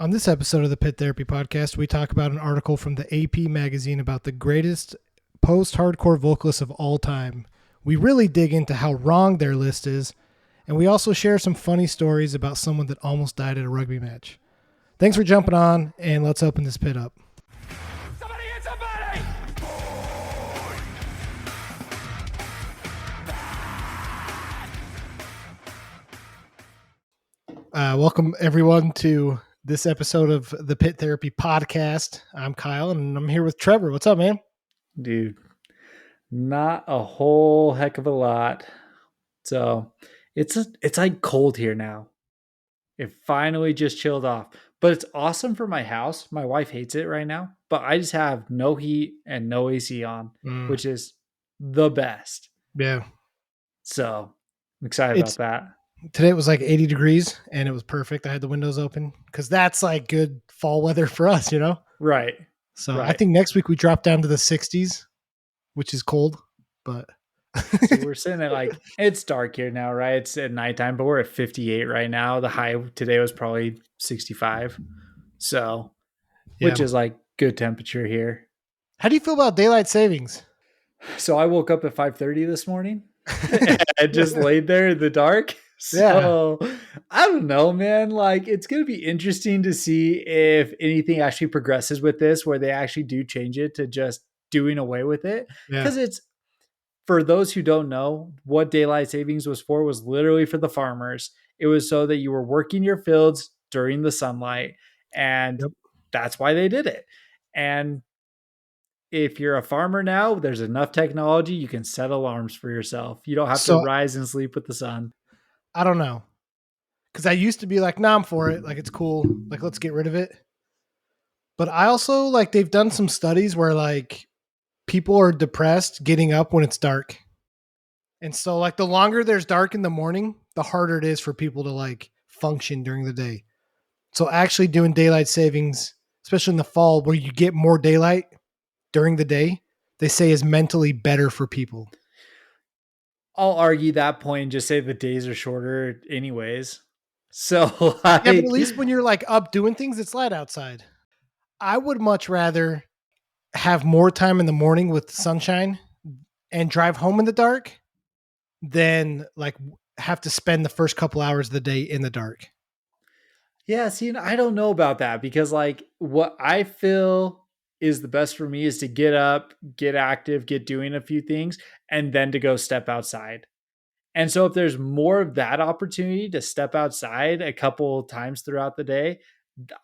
On this episode of the Pit Therapy Podcast, we talk about an article from the AP magazine about the greatest post-hardcore vocalists of all time. We really dig into how wrong their list is, and we also share some funny stories about someone that almost died at a rugby match. Thanks for jumping on, and let's open this pit up. Somebody hit somebody! Welcome, everyone, to this episode of the Pit Therapy Podcast. I'm Kyle, and I'm here with Trevor. What's up, man? Dude, not a whole heck of a lot. So it's like cold here now. It finally just chilled off. But it's awesome for my house. My wife hates it right now. But I just have no heat and no AC on, which is the best. Yeah. So I'm excited about that. Today it was like 80 degrees and it was perfect. I had the windows open because that's like good fall weather for us, you know? Right. So right. I think next week we drop down to the 60s, which is cold, but. So we're sitting at like, it's dark here now, right? It's at nighttime, but we're at 58 right now. The high today was probably 65. So, which is like good temperature here. How do you feel about daylight savings? So I woke up at 5:30 this morning and just laid there in the dark. So I don't know, man. Like, it's going to be interesting to see if anything actually progresses with this, where they actually do change it to just doing away with it. Because it's, for those who don't know, what daylight savings was for was literally for the farmers. It was so that you were working your fields during the sunlight. And that's why they did it. And if you're a farmer now, there's enough technology, you can set alarms for yourself. You don't have to rise and sleep with the sun. I don't know. Because I used to be like, nah, I'm for it. Like, it's cool. Like, let's get rid of it. But I also, like, they've done some studies where, like, people are depressed getting up when it's dark. And so, like, the longer there's dark in the morning, the harder it is for people to, like, function during the day. So actually doing daylight savings, especially in the fall where you get more daylight during the day, they say is mentally better for people. I'll argue that point and just say the days are shorter anyways. So yeah, but at least when you're like up doing things, it's light outside. I would much rather have more time in the morning with sunshine and drive home in the dark than like have to spend the first couple hours of the day in the dark. Yeah, see, I don't know about that because like what I feel is the best for me is to get up, get active, get doing a few things, and then to go step outside. And so if there's more of that opportunity to step outside a couple times throughout the day,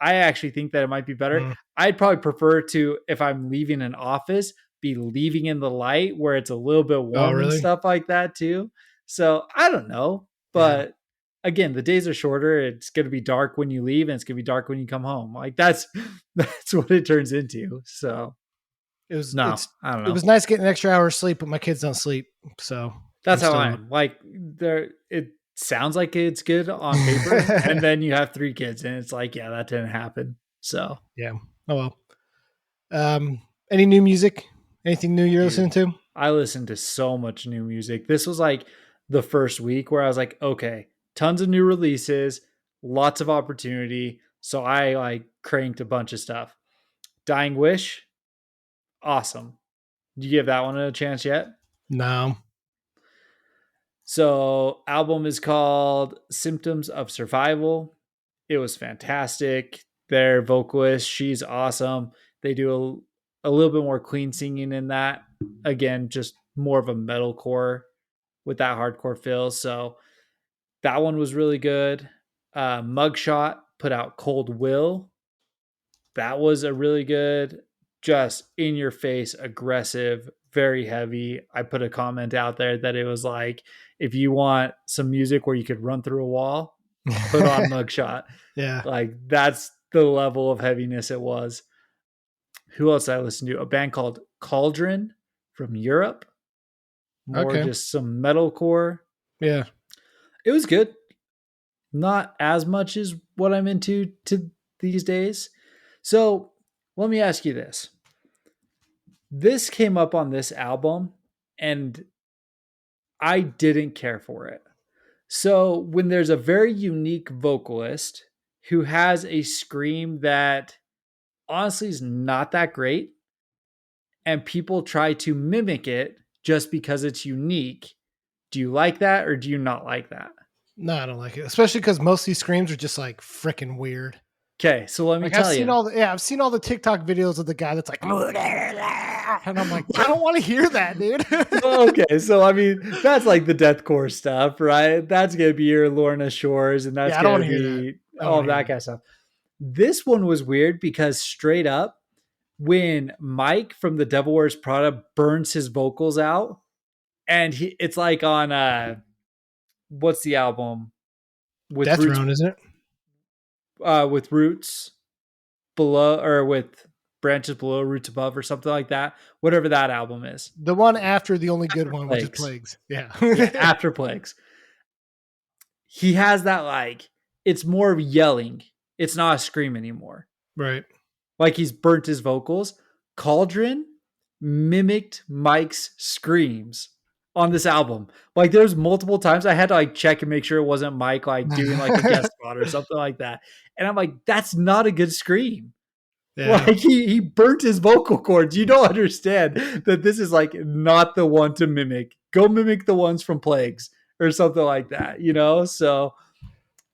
I actually think that it might be better. I'd probably prefer to, if I'm leaving an office, be leaving in the light where it's a little bit warm and stuff like that too. So I don't know, but again, the days are shorter. It's going to be dark when you leave and it's going to be dark when you come home. Like that's what it turns into. So I don't know. It was nice getting an extra hour of sleep, but my kids don't sleep. So that's how I am. Like it sounds like it's good on paper. And then you have 3 kids and it's like, yeah, that didn't happen. So yeah. Oh, well. Any new music? Anything new you're listening to? I listened to so much new music. This was like the first week where I was like, okay, tons of new releases, lots of opportunity. So I like cranked a bunch of stuff. Dying Wish, awesome. Did you give that one a chance yet? No. So album is called Symptoms of Survival. It was fantastic. Their vocalist, she's awesome. They do a little bit more clean singing in that. Again, just more of a metalcore with that hardcore feel. So that one was really good. Mugshot put out Cold Will. That was a really good, just in your face, aggressive, very heavy. I put a comment out there that it was like, if you want some music where you could run through a wall, put on Mugshot. Yeah. Like that's the level of heaviness it was. Who else I listened to? A band called Cauldron from Europe. More just some metalcore. Yeah. It was good. Not as much as what I'm into these days. So let me ask you this. This came up on this album and I didn't care for it. So when there's a very unique vocalist who has a scream that honestly is not that great, and people try to mimic it just because it's unique. Do you like that or do you not like that? No, I don't like it, especially because most of these screams are just like freaking weird. Okay, so let me Like tell you. I've seen all the TikTok videos of the guy that's like, and I'm like, I don't want to hear that, dude. Okay, so I mean, that's like the deathcore stuff, right? That's gonna be your Lorna Shores, and that's Yeah, I don't gonna want to hear that. be I don't all wanna of hear that kind of stuff. This one was weird because straight up, when Mike from the Devil Wears Prada burns his vocals out, and it's like on what's the album with Death Roots, Throne, isn't it? with Roots below, or with Branches Below, Roots Above, or something like that. Whatever that album is. The one after the only good one, which is Plagues. Plagues. Yeah. Yeah, after Plagues. He has that, like, it's more of yelling. It's not a scream anymore. Right. Like he's burnt his vocals. Cauldron mimicked Mike's screams on this album. Like there's multiple times I had to like check and make sure it wasn't Mike like doing like a guest spot or something like that. And I'm like, that's not a good scream. Yeah. Like he burnt his vocal cords. You don't understand that this is like not the one to mimic. Go mimic the ones from Plagues or something like that, you know? So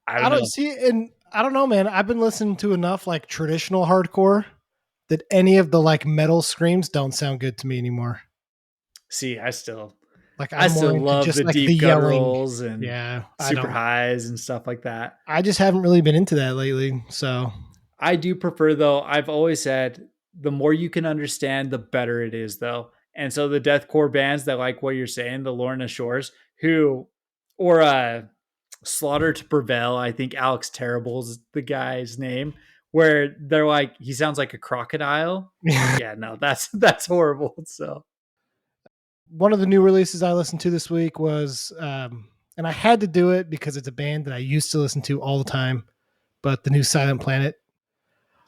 I don't know. see, and I don't know, man. I've been listening to enough like traditional hardcore that any of the like metal screams don't sound good to me anymore. See, I still more into love just the like deep the yelling. gutturals and super highs and stuff like that. I just haven't really been into that lately. So I do prefer, though, I've always said the more you can understand, the better it is, though. And so the deathcore bands that like what you're saying, the Lorna Shores, or Slaughter to Prevail, I think Alex Terrible's the guy's name, where they're like, he sounds like a crocodile. Yeah, no, that's horrible. So one of the new releases I listened to this week was, and I had to do it because it's a band that I used to listen to all the time, but the new Silent Planet.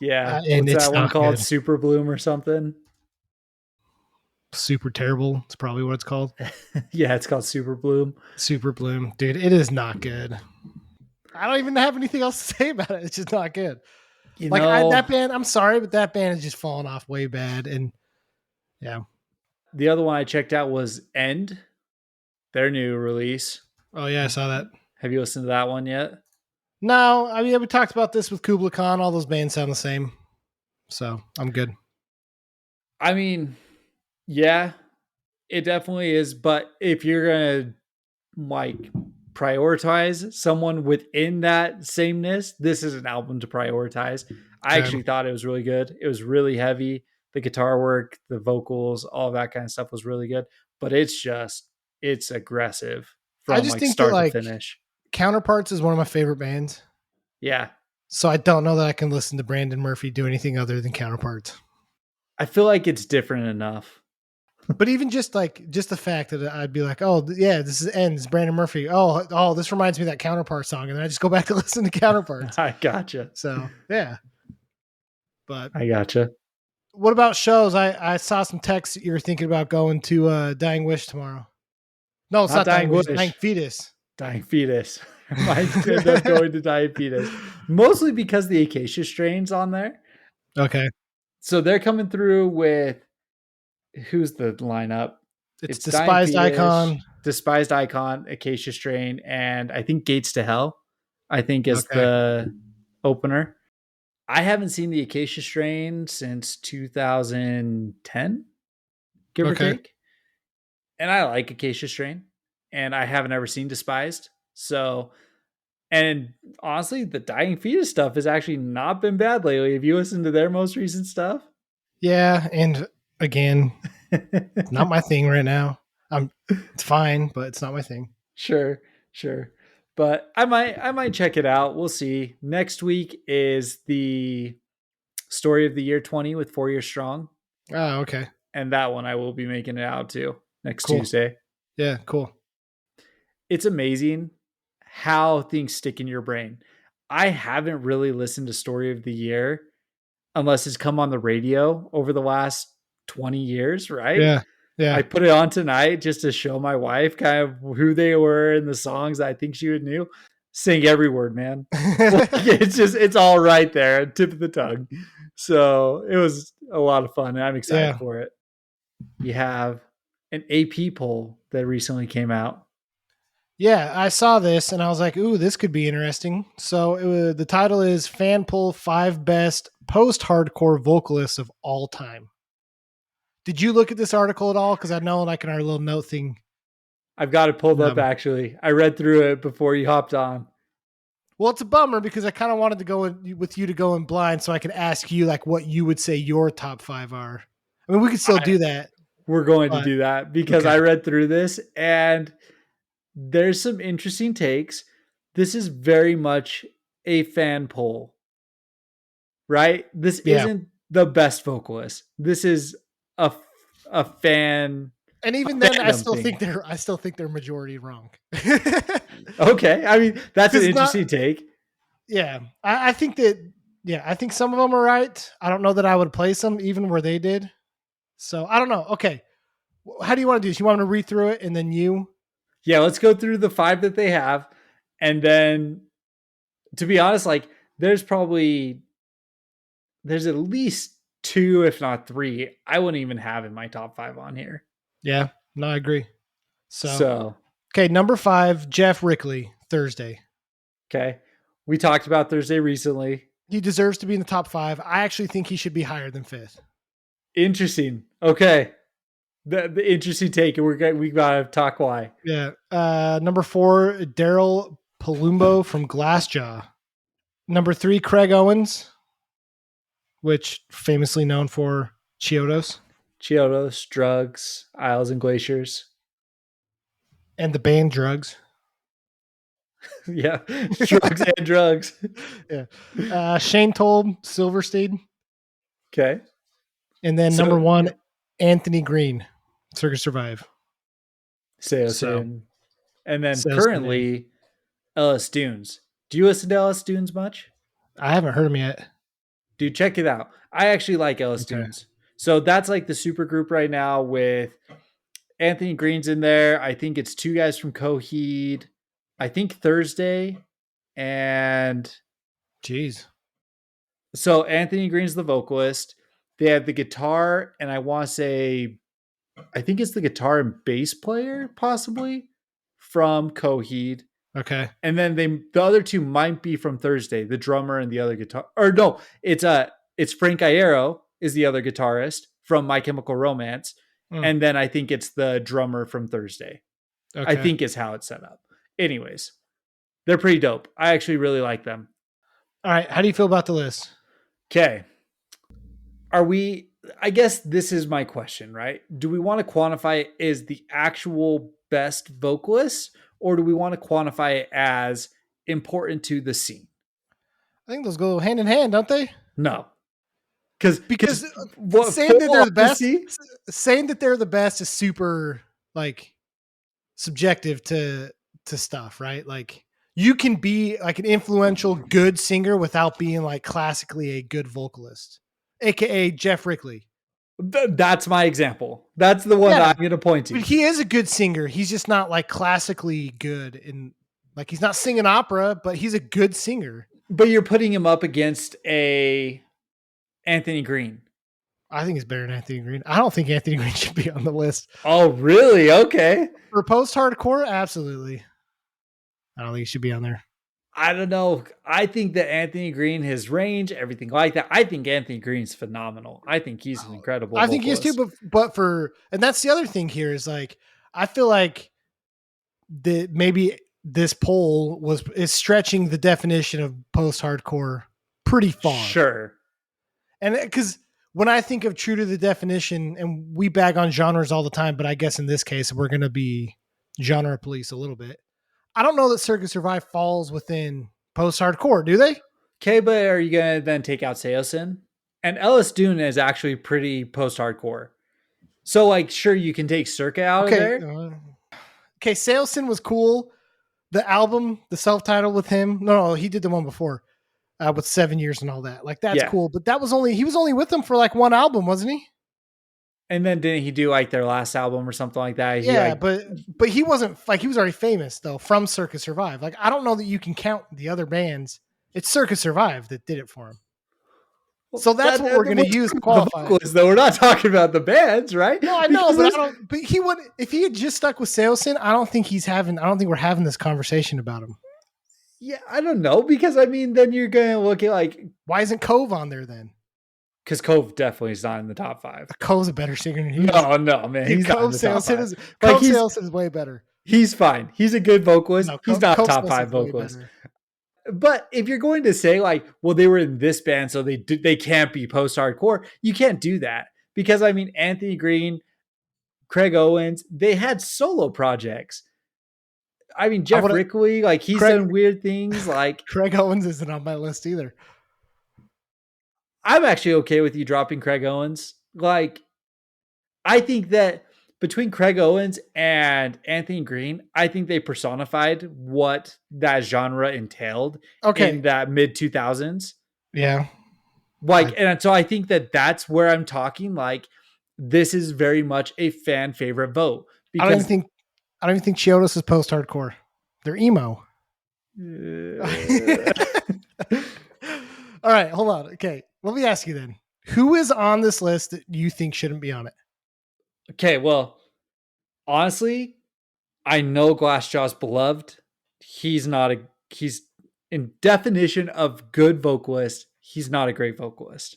yeah, and what's it's that one not called? good. Super Bloom or something? Super Terrible. It's probably what it's called. Yeah, it's called Super Bloom. Super Bloom. Dude, it is not good. I don't even have anything else to say about it. It's just not good. That band, I'm sorry, but that band has just fallen off way bad. And yeah. The other one I checked out was End, their new release. Oh, yeah, I saw that. Have you listened to that one yet? No, I mean, we talked about this with Kubla Khan. All those bands sound the same. So I'm good. I mean, yeah, it definitely is. But if you're going to like prioritize someone within that sameness, this is an album to prioritize. I actually thought it was really good. It was really heavy. The guitar work, the vocals, all that kind of stuff was really good. But it's aggressive from like start to finish. Counterparts is one of my favorite bands. Yeah. So I don't know that I can listen to Brandon Murphy do anything other than Counterparts. I feel like it's different enough. But even just the fact that I'd be like, oh yeah, this is Ends, Brandon Murphy. Oh, this reminds me of that Counterpart song, and then I just go back to listen to Counterparts. I gotcha. So yeah, but I gotcha. What about shows? I saw some texts that you were thinking about going to Dying Wish tomorrow. No, it's not Dying Wish. Dying Fetus. Dying Fetus. Mike ended up going to Dying Fetus, mostly because the Acacia Strain's on there. Okay, so they're coming through with. Who's the lineup? It's Despised Icon, Acacia Strain, and I think Gates to Hell. I think is the opener. I haven't seen the Acacia Strain since 2010, give or take. And I like Acacia Strain, and I haven't ever seen Despised. So, and honestly, the Dying Fetus stuff has actually not been bad lately. Have you listened to their most recent stuff? Yeah, and again, it's not my thing right now. It's fine, but it's not my thing. Sure. But I might check it out. We'll see. Next week is the Story of the Year 20 with 4 Years Strong. Oh, okay. And that one I will be making it out to next Tuesday. Yeah, cool. It's amazing how things stick in your brain. I haven't really listened to Story of the Year unless it's come on the radio over the last 20 years, right? Yeah. I put it on tonight just to show my wife kind of who they were and the songs that I think she would know. sing every word, man. Like, it's all right there, tip of the tongue. So it was a lot of fun, and I'm excited for it. You have an AP poll that recently came out. Yeah, I saw this and I was like, ooh, this could be interesting. So the title is Fan Poll 5 Best Post-Hardcore Vocalists of All Time. Did you look at this article at all? Because I know like in our little note thing. I've got it pulled up, actually. I read through it before you hopped on. Well, it's a bummer because I kind of wanted to go with you to go in blind so I could ask you like what you would say your top 5 are. I mean, we could still do that. We're going to do that because I read through this and there's some interesting takes. This is very much a fan poll, right? This isn't the best vocalist. This is a fan. And even then, I still think they're majority wrong. Okay, I mean that's an interesting take. Yeah, I think that. Yeah, I think some of them are right. I don't know that I would place them even where they did. So I don't know. Okay, how do you want to do this? You want me to read through it and then you? Yeah, let's go through the 5 that they have, and then, to be honest, like there's at least 2, if not 3, I wouldn't even have in my top 5 on here. Yeah, no, I agree. So okay, number 5, Jeff Rickley, Thursday. Okay, we talked about Thursday recently. He deserves to be in the top 5. I actually think he should be higher than 5th. Interesting. Okay. The interesting take, and we gotta talk why. Yeah. Number 4, Daryl Palumbo from Glassjaw. Number 3, Craig Owens, which famously known for Chiodos. Chiodos, Drugs, Isles and Glaciers. And the band Drugs. Yeah. Drugs and Drugs. Yeah. Shane Told, Silverstein. Okay. And then number 1, Anthony Green, Circus Survive. And then currently, Ellis Dunes. Do you listen to Ellis Dunes much? I haven't heard him yet. Dude, check it out. I actually like Ellis Dunes. So that's like the super group right now with Anthony Green's in there. I think it's 2 guys from Coheed. I think Thursday and... Jeez. So Anthony Green's the vocalist. They have the guitar, and I want to say, I think it's the guitar and bass player, possibly, from Coheed. Okay. And then the other 2 might be from Thursday, the drummer and the other guitar. Or no, it's Frank Iero is the other guitarist from My Chemical Romance. And then I think it's the drummer from Thursday. Okay. I think is how it's set up. Anyways, they're pretty dope. I actually really like them. All right. How do you feel about the list? Okay. I guess this is my question, right? Do we want to quantify it as the actual best vocalist, or do we want to quantify it as important to the scene? I think those go hand in hand, don't they? No. Because saying that they're the best is super like subjective to stuff, right? Like you can be like an influential good singer without being like classically a good vocalist, aka Jeff Rickley. That's my example. That's the one that I'm going to point to. But he is a good singer. He's just not like classically good, and like he's not singing opera, but he's a good singer. But you're putting him up against a Anthony Green. I think he's better than Anthony Green. I don't think Anthony Green should be on the list. Oh, really? Okay. For post-hardcore, absolutely. I don't think he should be on there. I don't know. I think that Anthony Green, his range, everything like that. I think Anthony Green's phenomenal. I think he's an incredible vocalist. think he is too, but and that's the other thing here is like, I feel like maybe this poll is stretching the definition of post-hardcore pretty far. Sure. And because when I think of true to the definition, and we bag on genres all the time, but I guess in this case, we're going to be genre police a little bit. I don't know that Circus Survive falls within post-hardcore, do they? Okay, but are you going to then take out Seosin? And Ellis Dune is actually pretty post-hardcore. So, like, sure, you can take Circa out of there. Okay, Seosin was cool. The album, the self-titled with him. No, he did the one before with 7 years and all that. Like, that's cool. But he was only with them for like one album, wasn't he? And then didn't he do like their last album or something like that? He Yeah, like but he wasn't like, he was already famous though from Circus Survive. Like, I don't know that you can count the other bands. It's Circus Survive that did it for him. So that's what we're going to use to qualify. Vocalists, though we're not talking about the bands, right? No, I know, but I don't. But he would, if he had just stuck with Saosin. I don't think we're having this conversation about him. Yeah, I don't know, because I mean, then you're going to look at like, why isn't Cove on there then? Because Cove definitely is not in the top 5. Cove's a better singer than he is. No, man, he's not in the top 5. Cove Saosin is way better. He's fine. He's a good vocalist. No, he's not Cove top Saosin's 5 vocalist. But if you're going to say like, well, they were in this band, so they can't be post-hardcore, you can't do that. Because I mean, Anthony Green, Craig Owens, they had solo projects. I mean, Jeff Rickley, like he's done weird things. Like Craig Owens isn't on my list either. I'm actually okay with you dropping Craig Owens. Like, I think that between Craig Owens and Anthony Green, I think they personified what that genre entailed in that mid 2000s. Yeah. Like, and so I think that that's where I'm talking. Like, this is very much a fan favorite vote. Because I don't even think Chiodos is post hardcore. They're emo. All right, hold on. Okay, let me ask you then. Who is on this list that you think shouldn't be on it? Okay, well, honestly, I know Glassjaw's beloved. He's in definition of good vocalist. He's not a great vocalist.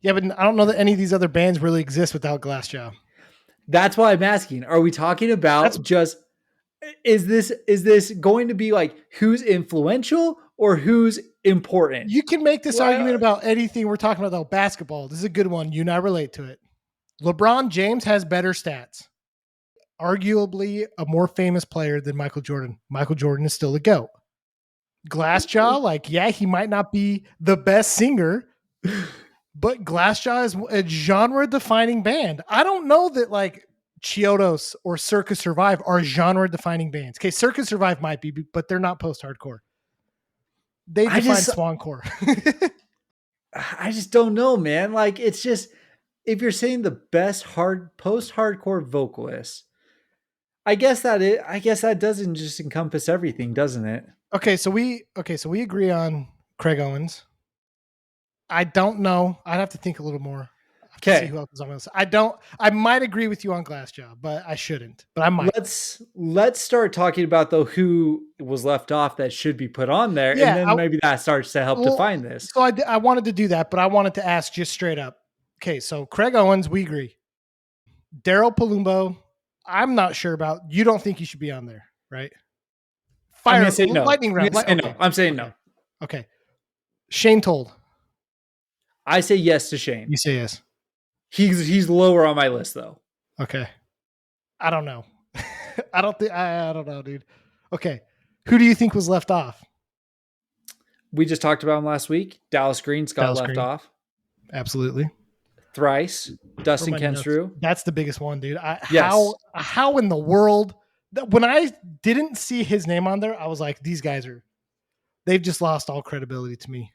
Yeah, but I don't know that any of these other bands really exist without Glassjaw. That's why I'm asking. Are we talking about is this going to be like who's influential or who's important? You can make this argument about anything we're talking about, though. Basketball. This is a good one. You and I relate to it. LeBron James has better stats. Arguably a more famous player than Michael Jordan. Michael Jordan is still a GOAT. Glassjaw, like, yeah, he might not be the best singer, but Glassjaw is a genre-defining band. I don't know that, like, Chiodos or Circus Survive are genre-defining bands. Okay, Circus Survive might be, but they're not post-hardcore. They define swancore. I just don't know, man. Like, it's just, if you're saying the best post-hardcore vocalist, I guess that doesn't just encompass everything, doesn't it? Okay, so we agree on Craig Owens. I don't know. I'd have to think a little more. Okay. See who else is on my list. I might agree with you on Glassjaw, but I shouldn't. But I might. Let's start talking about though who was left off that should be put on there, and then maybe that starts to help define this. So I wanted to do that, but I wanted to ask just straight up. Okay, so Craig Owens, we agree. Daryl Palumbo, I'm not sure about. You don't think he should be on there, right? I'm gonna say no. Lightning round. I'm saying no. Okay. Shane Told. I say yes to Shane. You say yes. He's lower on my list though. Okay. I don't know. I don't know, dude. Okay. Who do you think was left off? We just talked about him last week. Dallas Green's got left off. Absolutely. Thrice. Dustin Kenstrew. That's the biggest one, dude. Yes. How in the world? When I didn't see his name on there, I was like, these guys they've just lost all credibility to me.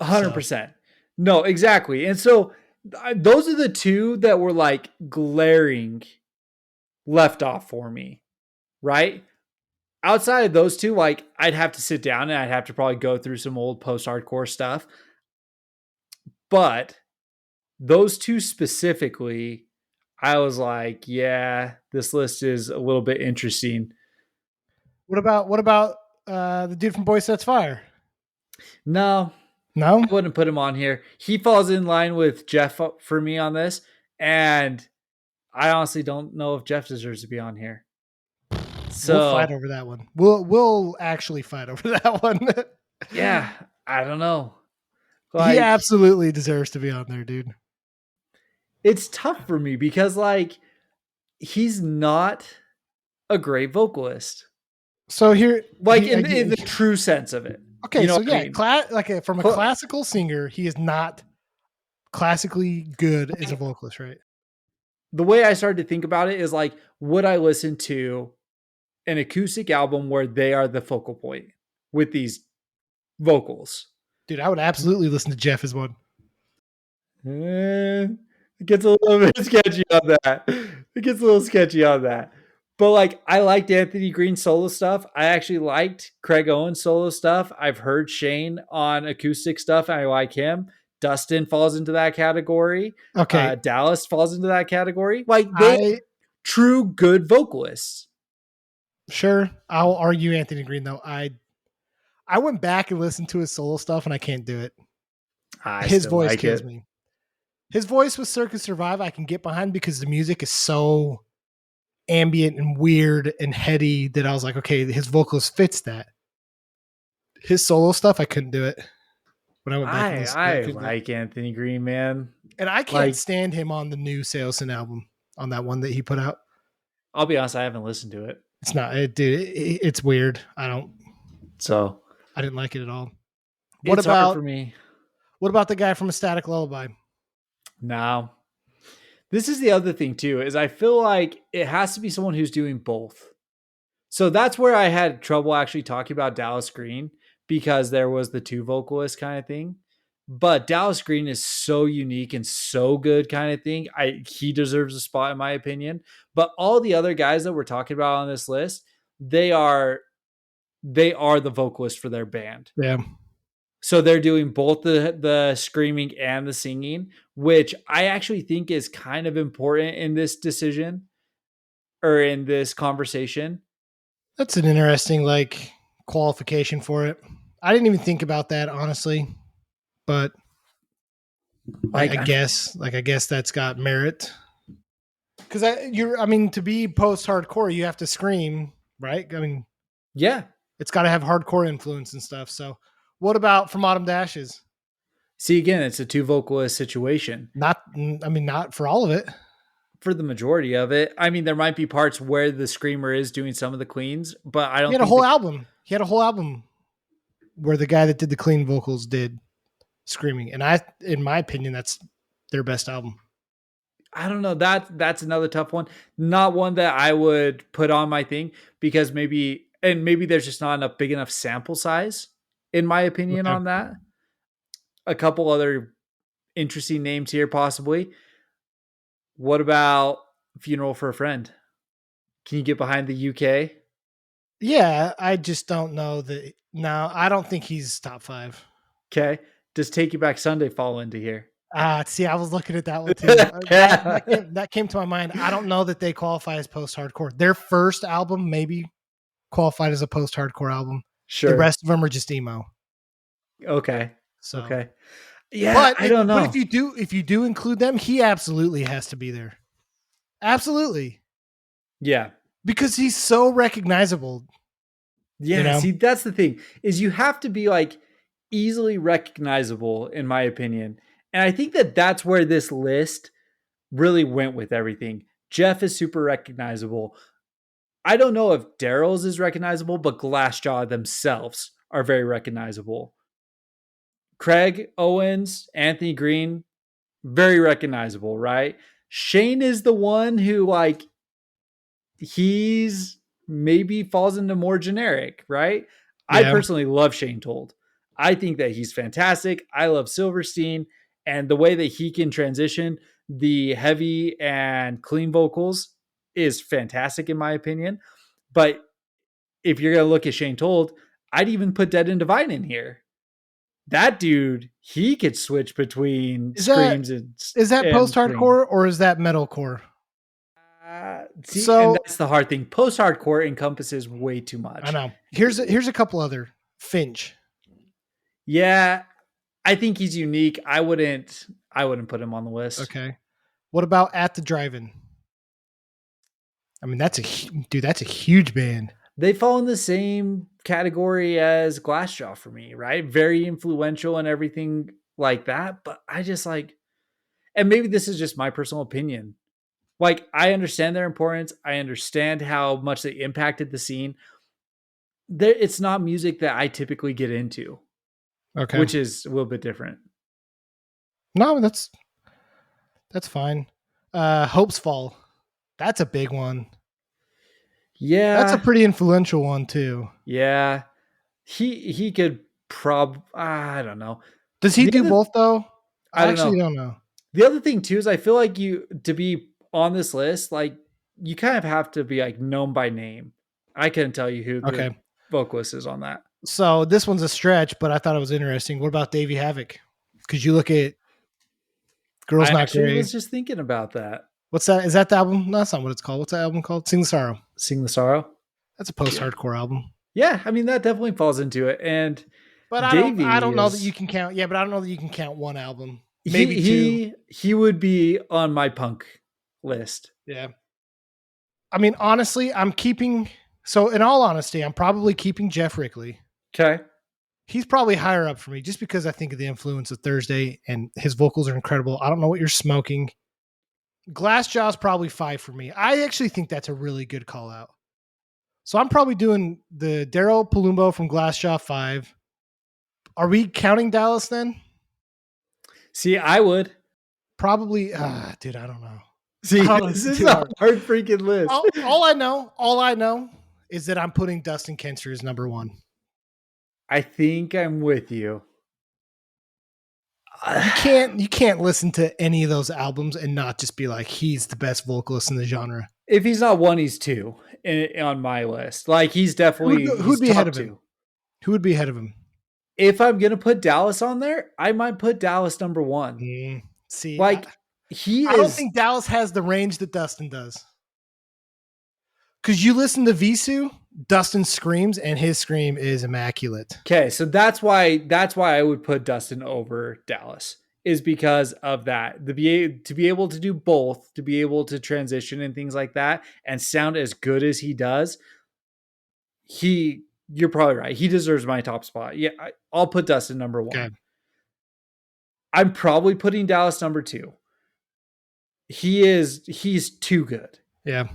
100%. No, exactly. And so those are the two that were like glaring left off for me, right? Outside of those two, like I'd have to sit down and I'd have to probably go through some old post-hardcore stuff. But those two specifically, I was like, yeah, this list is a little bit interesting. What about the dude from Boy Sets Fire? No, I wouldn't put him on here. He falls in line with Jeff for me on this, and I honestly don't know if Jeff deserves to be on here. So we'll fight over that one. We'll actually fight over that one. Yeah, I don't know. Like, he absolutely deserves to be on there, dude. It's tough for me because like he's not a great vocalist. So here, like in the true sense of it. Okay, you know so yeah, from a classical singer, he is not classically good as a vocalist, right? The way I started to think about it is like, would I listen to an acoustic album where they are the focal point with these vocals? Dude, I would absolutely listen to Jeff as one. It gets a little bit sketchy on that. It gets a little sketchy on that. But like, I liked Anthony Green's solo stuff. I actually liked Craig Owen's solo stuff. I've heard Shane on acoustic stuff. I like him. Dustin falls into that category. Okay, Dallas falls into that category. Like, they I true good vocalists. sure I'll argue Anthony Green though. I went back and listened to his solo stuff and I can't do it. I His still voice like kills it. me. His voice with Circus Survive I can get behind because the music is so ambient and weird and heady that I was like, okay, his vocals fits that. His solo stuff, I couldn't do it. When I went back and listened to it, I couldn't do it. like Anthony Green, man. And I can't like- stand him on the new Salesman album, on that one that he put out. I'll be honest, I haven't listened to it. It's not, it's weird. I didn't like it at all. What It's hard about for me? What about the guy from A Static Lullaby? No. This is the other thing too, is I feel like it has to be someone who's doing both. So that's where I had trouble actually talking about Dallas Green, because there was the two vocalist kind of thing. But Dallas Green is so unique and so good kind of thing. He deserves a spot in my opinion. But all the other guys that we're talking about on this list, they are the vocalists for their band. Yeah. So they're doing both the screaming and the singing, which I actually think is kind of important in this decision or in this conversation. That's an interesting like qualification for it. I didn't even think about that honestly, but I guess that's got merit. Because to be post-hardcore, you have to scream, right? I mean, yeah, it's got to have hardcore influence and stuff. So, what about From Autumn Dashes? See, again, it's a two vocalist situation. Not for all of it. For the majority of it. I mean, there might be parts where the screamer is doing some of the cleans, but I don't. He had a whole album. He had a whole album where the guy that did the clean vocals did screaming, and in my opinion, that's their best album. I don't know. That's another tough one. Not one that I would put on my thing, because maybe there's just not enough big enough sample size, in my opinion, on that. A couple other interesting names here, possibly. What about Funeral for a Friend? Can you get behind the UK? Yeah, I just don't know that. No, I don't think he's top 5. Okay. Does Take You Back Sunday fall into here? See, I was looking at that one too. that came to my mind. I don't know that they qualify as post-hardcore. Their first album maybe qualified as a post-hardcore album. Sure. The rest of them are just emo. Okay. So okay. Yeah, but I don't know. But if you do include them, he absolutely has to be there. Absolutely. Yeah. Because he's so recognizable. Yeah. You know? See, that's the thing, is you have to be like easily recognizable, in my opinion. And I think that that's where this list really went with everything. Jeff is super recognizable. I don't know if Daryl's is recognizable, but Glassjaw themselves are very recognizable. Craig Owens, Anthony Green, very recognizable, right? Shane is the one who, like, he's maybe falls into more generic, right? Yeah. I personally love Shane Told. I think that he's fantastic. I love Silverstein, and the way that he can transition the heavy and clean vocals is fantastic, in my opinion. But if you're going to look at Shane Told, I'd even put Dead and Divine in here. That dude, he could switch between screams and is that post-hardcore or is that metalcore? And that's the hard thing. Post-hardcore encompasses way too much. I know. Here's a couple other. Finch. Yeah, I think he's unique. I wouldn't put him on the list. Okay. What about At the Drive-In? I mean, that's a huge band. They fall in the same category as Glassjaw for me, right? Very influential and everything like that. But I just like, and maybe this is just my personal opinion. Like, I understand their importance. I understand how much they impacted the scene. It's not music that I typically get into. Okay. Which is a little bit different. No, that's fine. Hope's Fall. That's a big one. Yeah. That's a pretty influential one too. Yeah. He could I don't know. Does he do both though? I actually don't know. The other thing too is I feel like you to be on this list, like you kind of have to be like known by name. I couldn't tell you who the Okay. vocalist is on that. So this one's a stretch, but I thought it was interesting. What about Davey Havoc? Because you look at Girls I Not actually Gray. was just thinking about that. What's that? Is that the album? No, that's not what it's called. What's that album called? Sing the Sorrow. Sing the Sorrow. That's a post-hardcore album. Yeah, I mean that definitely falls into it. And But I don't know that you can count. Yeah, but I don't know that you can count one album. Maybe two. He would be on my punk list. Yeah. I mean, honestly, I'm keeping. So, in all honesty, I'm probably keeping Jeff Rickley. Okay. He's probably higher up for me just because I think of the influence of Thursday and his vocals are incredible. I don't know what you're smoking. Glassjaw's probably 5 for me. I actually think that's a really good call out. So I'm probably doing the Daryl Palumbo from Glassjaw 5. Are we counting Dallas then? See, I would. Probably. Dude, I don't know. See, this is a hard freaking list. All I know is that I'm putting Dustin Kenster as number 1. I think I'm with you. You can't listen to any of those albums and not just be like, he's the best vocalist in the genre. If he's not 1, he's 2 on my list. Like he's definitely who'd be ahead of him? Who would be ahead of him? If I'm gonna put Dallas on there, I might put Dallas number 1. See, like I don't think Dallas has the range that Dustin does. Because you listen to Visu, Dustin screams, and his scream is immaculate. Okay, so that's why I would put Dustin over Dallas, is because of that. To be able to do both, to be able to transition and things like that, and sound as good as he does, you're probably right. He deserves my top spot. Yeah, I'll put Dustin number 1. Okay. I'm probably putting Dallas number 2. He's too good. Yeah.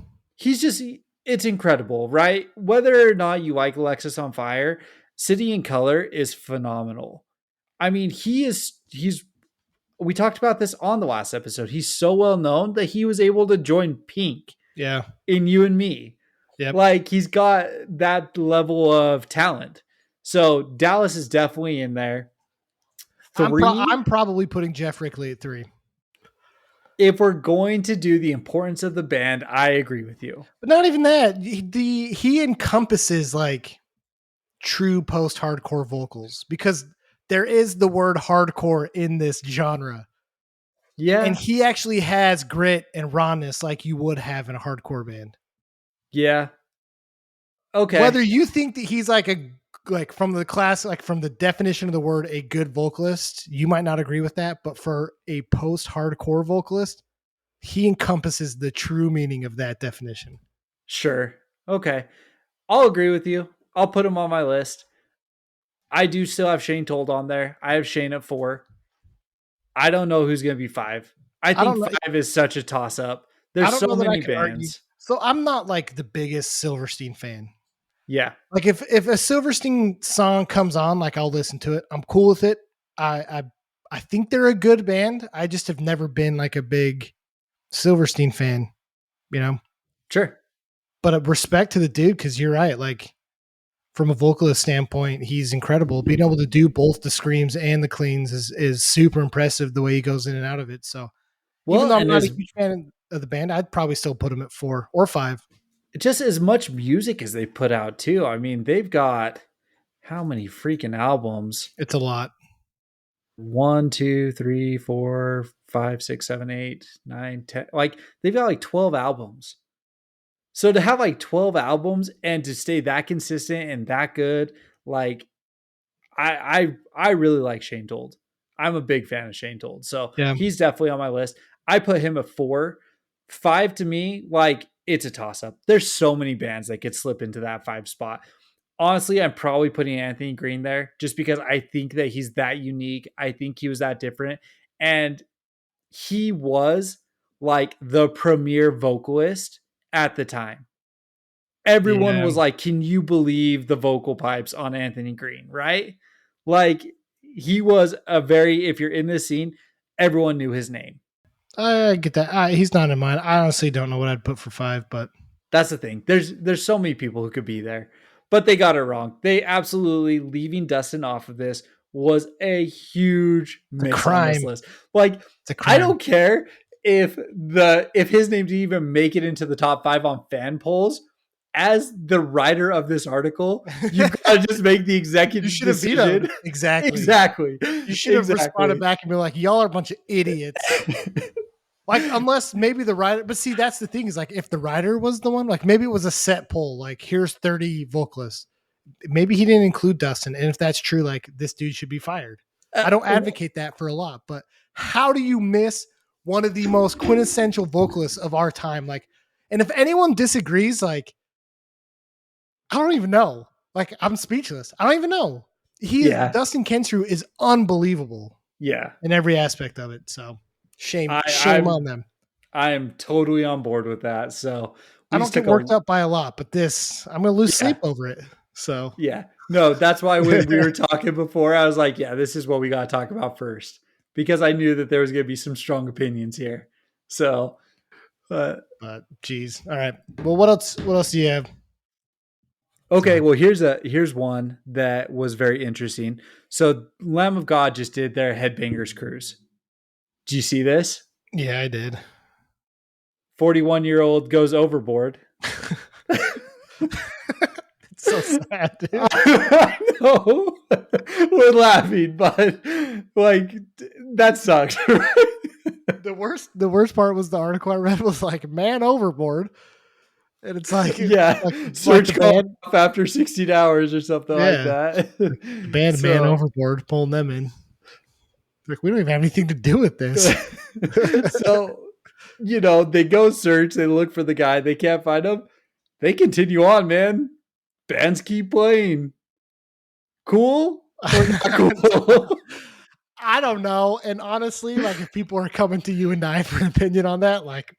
It's incredible, right? Whether or not you like Alexis on Fire, City in Color is phenomenal. I mean, we talked about this on the last episode. He's so well known that he was able to join Pink. Yeah. In You and Me. Yep. Like he's got that level of talent. So Dallas is definitely in there. 3. I'm probably putting Jeff Rickley at 3. If we're going to do the importance of the band, I agree with you. But not even that. He encompasses like true post-hardcore vocals because there is the word hardcore in this genre. Yeah. And he actually has grit and rawness like you would have in a hardcore band. Yeah. Okay. Whether you think that he's from the definition of the word, a good vocalist, you might not agree with that, but for a post-hardcore vocalist, he encompasses the true meaning of that definition. Sure. Okay. I'll agree with you. I'll put him on my list. I do still have Shane Told on there. I have Shane at 4. I don't know who's going to be 5. I think 5 is such a toss-up. There's so many bands. Argue. So I'm not like the biggest Silverstein fan. Yeah. Like if a Silverstein song comes on, like I'll listen to it. I'm cool with it. I think they're a good band. I just have never been like a big Silverstein fan, you know? Sure. But respect to the dude, because you're right. Like from a vocalist standpoint, he's incredible. Being able to do both the screams and the cleans is super impressive the way he goes in and out of it. So even though I'm not a huge fan of the band, I'd probably still put him at 4 or 5. Just as much music as they put out too. I mean, they've got how many freaking albums? It's a lot. 1, 2, 3, 4, 5, 6, 7, 8, 9, 10. Like they've got like 12 albums. So to have like 12 albums and to stay that consistent and that good, like I really like Shane Told. I'm a big fan of Shane Told. So yeah. He's definitely on my list. I put him at 4. 5 to me, like it's a toss-up. There's so many bands that could slip into that 5 spot. Honestly, I'm probably putting Anthony Green there just because I think that he's that unique. I think he was that different. And he was like the premier vocalist at the time. Everyone was like, can you believe the vocal pipes on Anthony Green, right? Like he was if you're in this scene, everyone knew his name. I get that. He's not in mine. I honestly don't know what I'd put for 5, but that's the thing. There's so many people who could be there, but they got it wrong. They absolutely, leaving Dustin off of this, was a huge a miss on this crime. list. Like, It's a crime. I don't care if his name didn't even make it into the top 5 on fan polls. As the writer of this article, you've got to just make the executive You should have decision. vetoed. Exactly. Exactly. You should have responded back and been like, y'all are a bunch of idiots. Like, unless maybe the writer, but see, that's the thing is like, if the writer was the one, like maybe it was a set poll, like here's 30 vocalists. Maybe he didn't include Dustin. And if that's true, like this dude should be fired. I don't advocate that for a lot, but how do you miss one of the most quintessential vocalists of our time? Like, and if anyone disagrees, like, I don't even know. Like, I'm speechless. I don't even know. Dustin Kensrue is unbelievable. Yeah. In every aspect of it. So shame on them. I am totally on board with that. So I don't get worked up by a lot, but this, I'm going to lose sleep over it. So yeah, no, that's why when we were talking before, I was like, yeah, this is what we got to talk about first, because I knew that there was going to be some strong opinions here. So, but geez. All right. Well, what else do you have? Okay. Well, here's one that was very interesting. So Lamb of God just did their Headbangers cruise. Do you see this? Yeah, I did. 41-year-old goes overboard. It's so sad, dude. I know. We're laughing, but like that sucks. Right? The worst part was the article I read was like man overboard. And it's like, search like off after 16 hours or something like that. The band man overboard, pulling them in. Like, we don't even have anything to do with this. So, they go search, they look for the guy, they can't find him. They continue on, man. Bands keep playing. Cool or not cool? I don't know. And honestly, like if people are coming to you and I for an opinion on that, like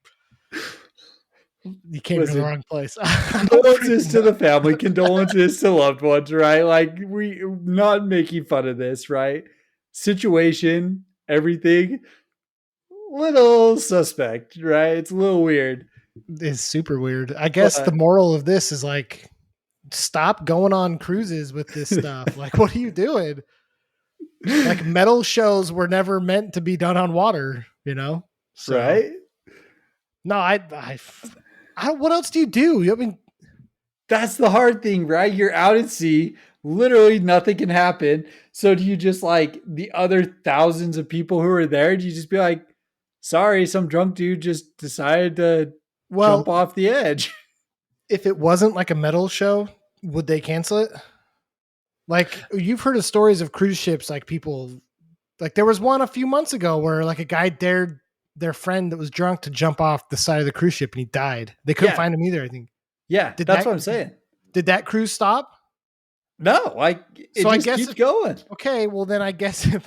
you came to the wrong place. Condolences to the family, condolences to loved ones, right? Like we're not making fun of this, right? Situation, everything, little suspect, right? It's a little weird. It's super weird. I guess the moral of this is like, stop going on cruises with this stuff. Like, what are you doing? Like metal shows were never meant to be done on water, So, right? No, I what else do you do? I mean, that's the hard thing, right? You're out at sea. Literally nothing can happen. So do you just like the other thousands of people who are there? Do you just be like, sorry, some drunk dude just decided to jump off the edge? If it wasn't like a metal show, would they cancel it? Like you've heard of stories of cruise ships, like people, like there was one a few months ago where like a guy dared their friend that was drunk to jump off the side of the cruise ship and he died. They couldn't find him either, I think. Yeah, that's what I'm saying. Did that cruise stop? No, like it just keeps going. Okay, well then I guess if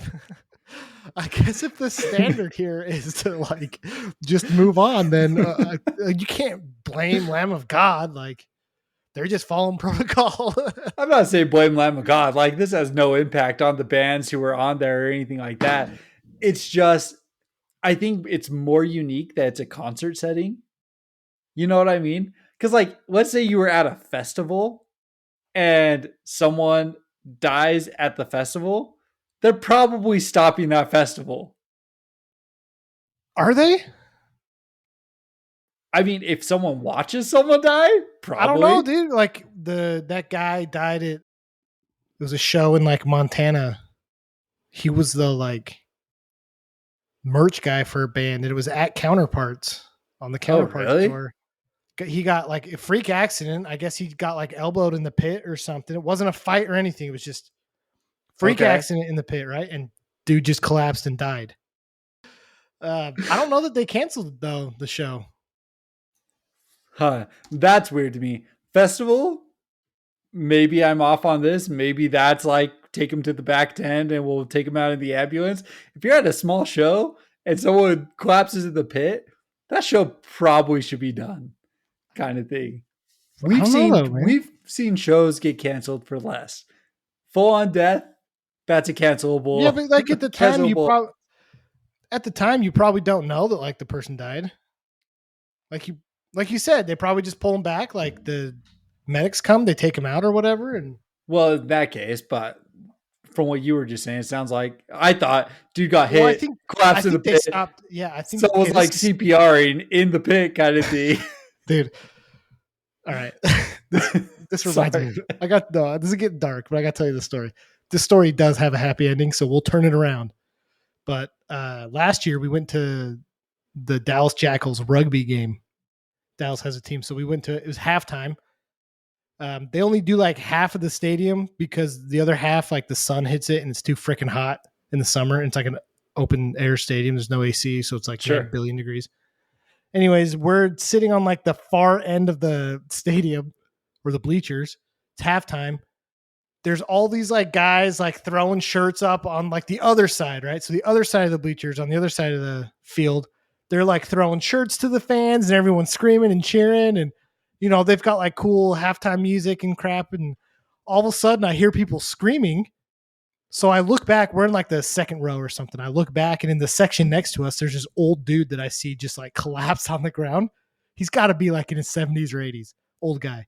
the standard here is to like just move on, then you can't blame Lamb of God. Like they're just following protocol. I'm not saying blame Lamb of God. Like this has no impact on the bands who are on there or anything like that. It's just, I think it's more unique that it's a concert setting. You know what I mean? Because like, let's say you were at a festival and someone dies at the festival, they're probably stopping that festival. Are they? I mean, if someone watches someone die, probably. I don't know, dude. Like that guy died at, it was a show in like Montana. He was the like merch guy for a band, and it was at Counterparts on the Counterparts tour. He got like a freak accident. I guess he got like elbowed in the pit or something. It wasn't a fight or anything. It was just freak accident in the pit, right? And dude just collapsed and died. I don't know that they canceled though the show. Huh. That's weird to me. Festival? Maybe I'm off on this. Maybe that's like take him to the back tent and we'll take him out in the ambulance. If you're at a small show and someone collapses in the pit, that show probably should be done. Kind of thing. We've seen shows get canceled for less. Full on death, that's a cancelable. Yeah, but like at the time you probably don't know that like the person died. Like you said, they probably just pull him back. Like the medics come, they take him out or whatever. And well, in that case, but from what you were just saying, it sounds like I thought dude got Well, hit, I collapsed in the think they pit. stopped. Yeah, I think Someone's okay, like this is- CPRing in the pit kind of thing. dude. All right, this reminds me. I got no. This is getting dark, but I got to tell you the story. This story does have a happy ending, so we'll turn it around. But last year we went to the Dallas Jackals rugby game. Dallas has a team, so we went to. It was halftime. They only do like half of the stadium because the other half, like the sun hits it and it's too freaking hot in the summer. And it's like an open air stadium. There's no AC, so it's like Sure. 9 billion degrees. Anyways, we're sitting on like the far end of the stadium or the bleachers. It's halftime. There's all these like guys like throwing shirts up on like the other side, right? So the other side of the bleachers on the other side of the field, they're like throwing shirts to the fans and everyone's screaming and cheering. And, you know, they've got like cool halftime music and crap. And all of a sudden I hear people screaming. So I look back, we're in like the second row or something. I look back and in the section next to us, there's this old dude that I see just like collapse on the ground. He's got to be like in his 70s or 80s, old guy.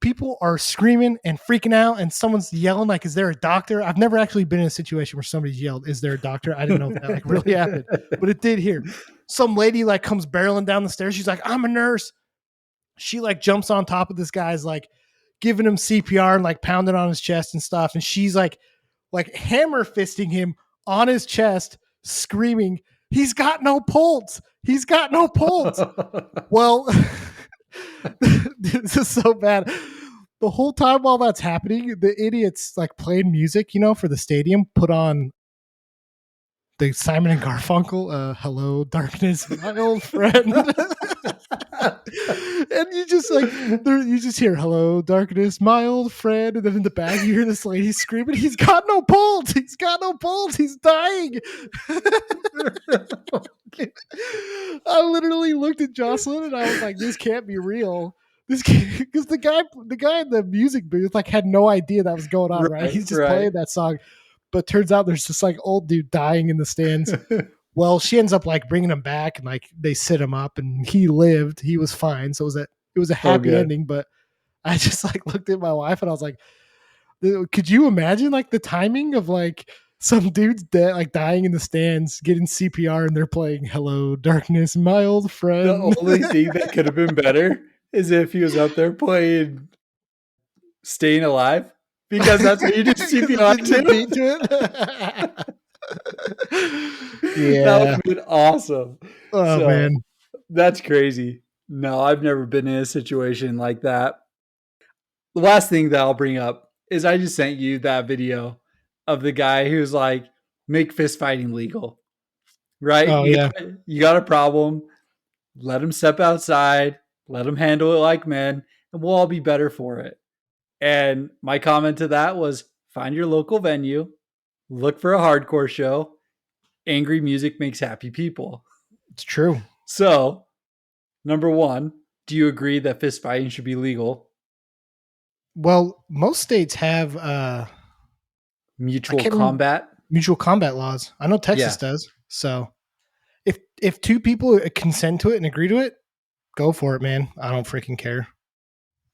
People are screaming and freaking out and someone's yelling like, is there a doctor? I've never actually been in a situation where somebody's yelled, is there a doctor? I didn't know if that like really happened, but it did here. Some lady like comes barreling down the stairs. She's like, I'm a nurse. She like jumps on top of this guy's like giving him CPR and like pounding on his chest and stuff. And she's like hammer fisting him on his chest, screaming, he's got no pulse. He's got no pulse. Well, this is so bad. The whole time while that's happening, the idiots like playing music, you know, for the stadium, put on the Simon and Garfunkel, Hello Darkness, my old friend. And you just like, you just hear Hello Darkness, my old friend. And then in the back, you hear this lady screaming, he's got no pulse. He's got no pulse. He's dying. I literally looked at Jocelyn and I was like, this can't be real. This because the guy in the music booth like had no idea that was going on, right? He's just playing that song. But turns out there's this like old dude dying in the stands. Well, she ends up like bringing him back and like they sit him up and he lived. He was fine. So it was a happy ending. But I just like looked at my wife and I was like, could you imagine like the timing of like some dude's dead, like dying in the stands, getting CPR and they're playing Hello Darkness, my old friend. The only thing that could have been better is if he was out there playing Staying Alive. Because that's what you do CPR to. Yeah. That would have been awesome. Oh, man. That's crazy. No, I've never been in a situation like that. The last thing that I'll bring up is I just sent you that video of the guy who's like, make fist fighting legal. Right? Oh, you got a problem. Let him step outside. Let him handle it like men. And we'll all be better for it. And my comment to that was, find your local venue, look for a hardcore show. Angry music makes happy people. It's true. So, number one, do you agree that fist fighting should be legal? Well, most states have mutual combat laws. I know Texas does. So, if two people consent to it and agree to it, go for it, man. I don't freaking care.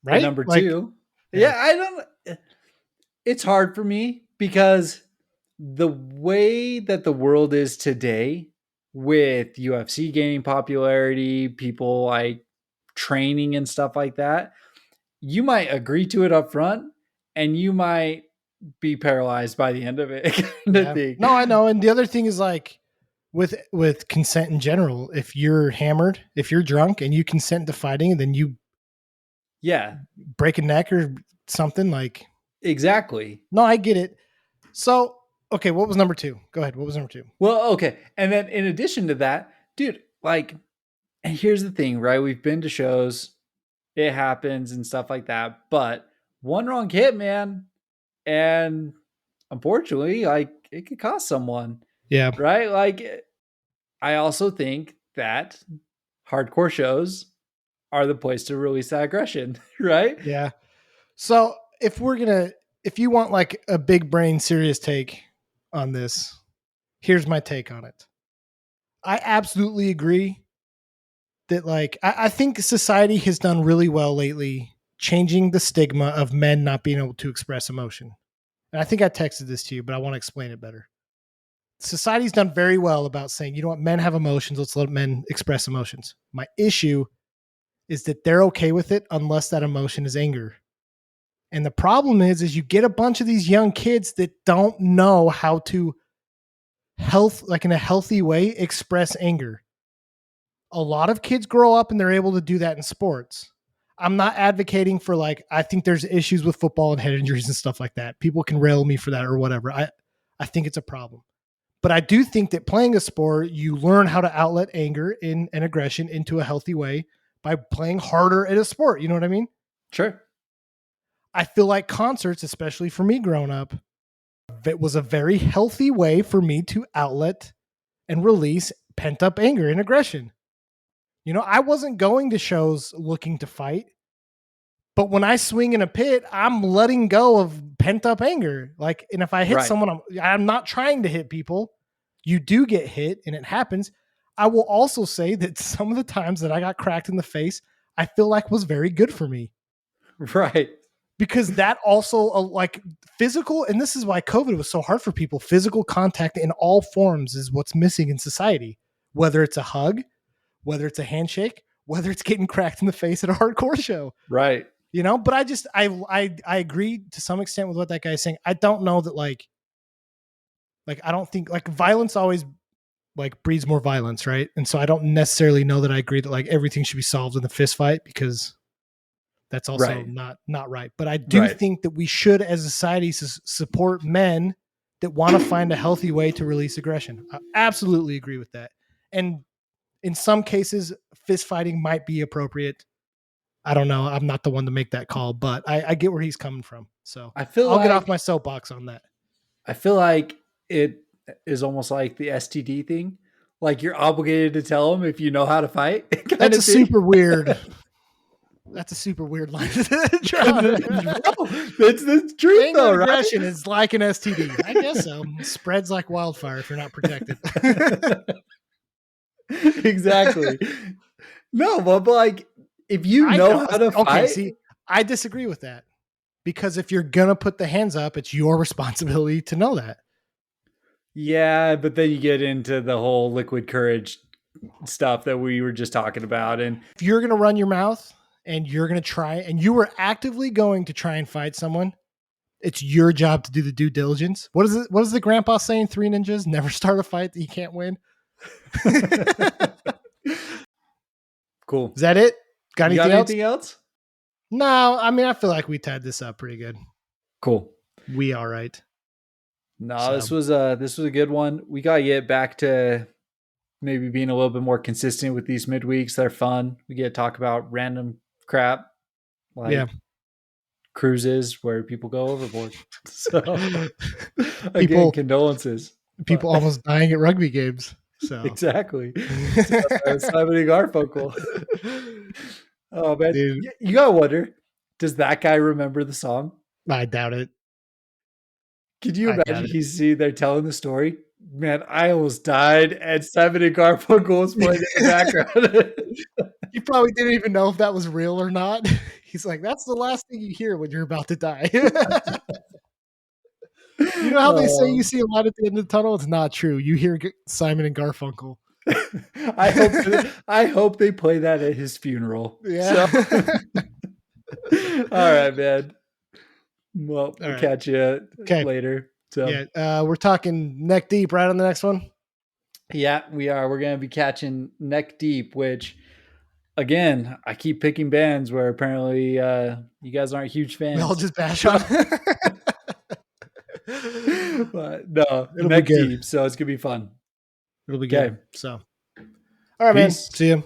Right? And number two. Yeah, I don't. It's hard for me because the way that the world is today, with UFC gaining popularity, people like training and stuff like that, you might agree to it up front and you might be paralyzed by the end of it. No, I know. And the other thing is like with consent in general, if you're hammered, if you're drunk and you consent to fighting, then you break a neck or something like. Exactly. No, I get it. So, okay, what was number two? Go ahead. What was number two? Well, okay. And then in addition to that, dude, like, and here's the thing, right? We've been to shows, it happens and stuff like that, but one wrong hit, man. And unfortunately, like, it could cost someone. Yeah. Right? Like, I also think that hardcore shows are the place to release that aggression, right? Yeah. So if you want like a big brain serious take on this, here's my take on it. I absolutely agree that like, I think society has done really well lately changing the stigma of men not being able to express emotion. and I think I texted this to you, but I want to explain it better. Society's done very well about saying, you know what, men have emotions. Let's let men express emotions. My issue is that they're okay with it unless that emotion is anger. And the problem is you get a bunch of these young kids that don't know how to in a healthy way, express anger. A lot of kids grow up and they're able to do that in sports. I'm not advocating for I think there's issues with football and head injuries and stuff like that. People can rail me for that or whatever. I think it's a problem. But I do think that playing a sport, you learn how to outlet anger and aggression into a healthy way by playing harder at a sport. You know what I mean? Sure. I feel like concerts, especially for me growing up, it was a very healthy way for me to outlet and release pent up anger and aggression. You know, I wasn't going to shows looking to fight, but when I swing in a pit, I'm letting go of pent up anger. And if I hit someone, I'm not trying to hit people. You do get hit and it happens. I will also say that some of the times that I got cracked in the face, I feel like was very good for me. Right. Because that also physical, and this is why COVID was so hard for people. Physical contact in all forms is what's missing in society, whether it's a hug, whether it's a handshake, whether it's getting cracked in the face at a hardcore show. Right. You know, but I agree to some extent with what that guy's saying. I don't know that I don't think violence always breeds more violence. Right. And so I don't necessarily know that I agree that everything should be solved in the fist fight, because that's also not right. But I do think that we should, as a society, support men that want to find a healthy way to release aggression. I absolutely agree with that. And in some cases, fist fighting might be appropriate. I don't know. I'm not the one to make that call, but I get where he's coming from. So I'll get off my soapbox on that. I feel like it is almost like the STD thing. Like you're obligated to tell them if you know how to fight. That's a super weird. That's a super weird line to draw. It's the truth, anger though, aggression right? is like an STD. I guess so. Spreads like wildfire if you're not protected. Exactly. No, but if you know how to fight. See, I disagree with that, because if you're gonna put the hands up, it's your responsibility to know that. Yeah, but then you get into the whole liquid courage stuff that we were just talking about, and if you're gonna run your mouth and you're going to try, and you were actively going to try and fight someone, it's your job to do the due diligence. What is it? What is the grandpa saying? 3 ninjas never start a fight that you can't win. Cool. Is that it? Got anything else? No, I mean, I feel like we tied this up pretty good. Cool. We all right. No, so. This was a good one. We got to get back to maybe being a little bit more consistent with these midweeks. They're fun. We get to talk about random crap like cruises where people go overboard. So again, condolences. People almost dying at rugby games. So exactly. Simon and Garfunkel. Oh man, dude. You gotta wonder, does that guy remember the song? I doubt it. Could you imagine he's sitting there telling the story? Man, I almost died, and Simon and Garfunkel was playing in the background. He probably didn't even know if that was real or not. He's like, that's the last thing you hear when you're about to die. You know how they say you see a light at the end of the tunnel? It's not true. You hear Simon and Garfunkel. I hope they play that at his funeral. Yeah. So. All right, man. Well, we'll catch you later. So yeah, we're talking neck deep right on the next one. Yeah, we are. We're going to be catching neck deep, which again, I keep picking bands where apparently you guys aren't huge fans. We all just bash on. But no, neck deep. So it's going to be fun. It'll be good. So, all right, man. See you.